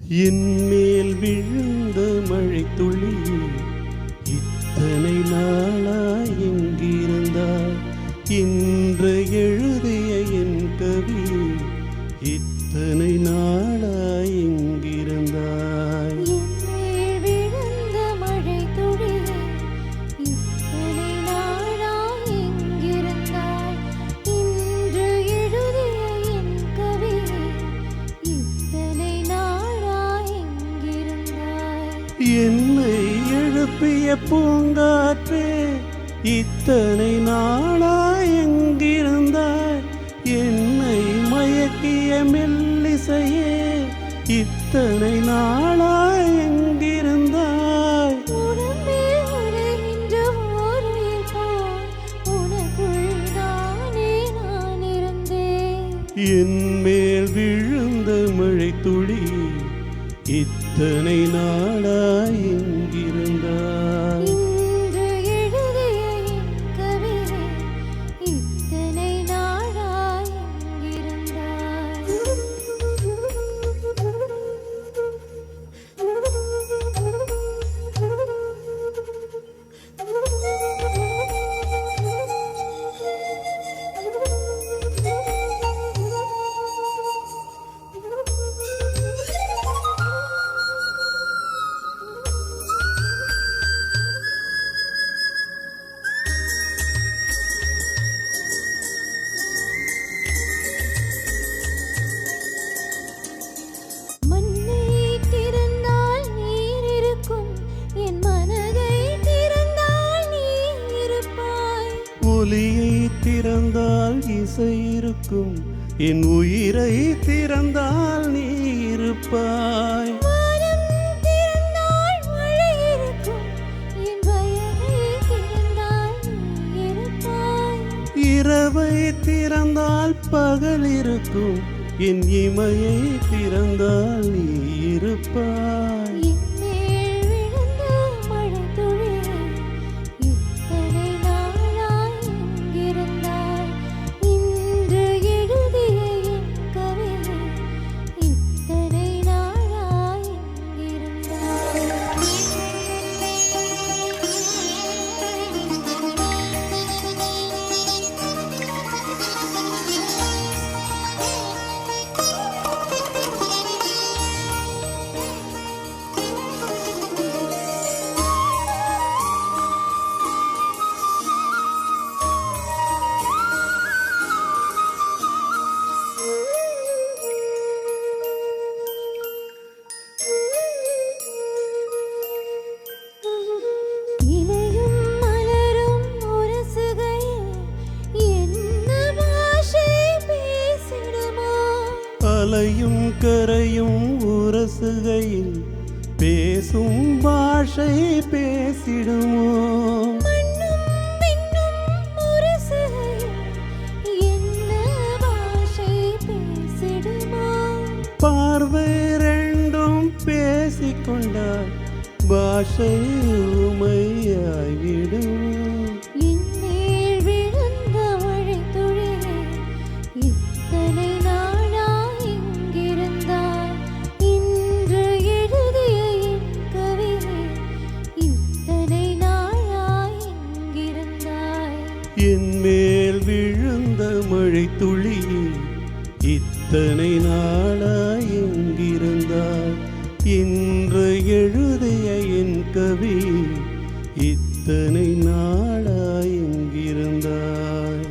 என் மேல் விழுந்த மழை துளி இத்தனை நாளாய் எங்கிருந்தாய்? இன்று எழுதிய என் கவி இத்தனை நாளாய் எங்கிருந்தாய்? என்னை எழுப்பிய பூங்காற்றே இத்தனை நாளாய் எங்கிருந்தாய்? என்னை மயக்கிய மெல்லிசையே இத்தனை நாளாய் எங்கிருந்தாய்? என் மேல் விழுந்த மழை துளி இத்தனை நாளாய் எங்கிருந்தாய்? ஒலியை திறந்தால் இசை இருக்கும், என் உயிரை திறந்தால் நீ இருப்பாய். இரவை திறந்தால் பகல் இருக்கும், என் இமையை திறந்தால் நீ இருப்பாய். அலையும் கரையும் உரசுகையில் பேசும் பாஷை பேசிடுமோ? பார்வை ரெண்டும் பேசிக்கொண்டால் பாஷை உமையாகிடும். என் மேல் விழுந்த மழை துளி இத்தனை நாளாய் எங்கிருந்தாய்? இன்று எழுதிய என் கவி இத்தனை நாளாய் எங்கிருந்தாய்?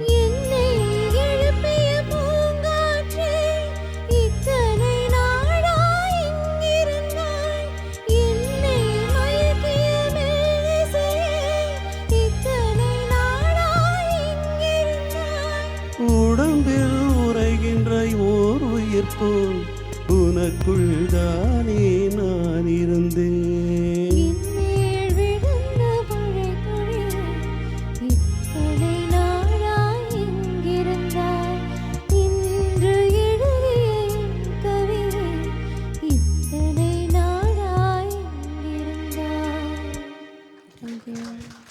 உடம்பில் உரைகின்ற ஓர் உயிர் போல் உனக்குள் தானே நான் இருந்தேன். Thank you.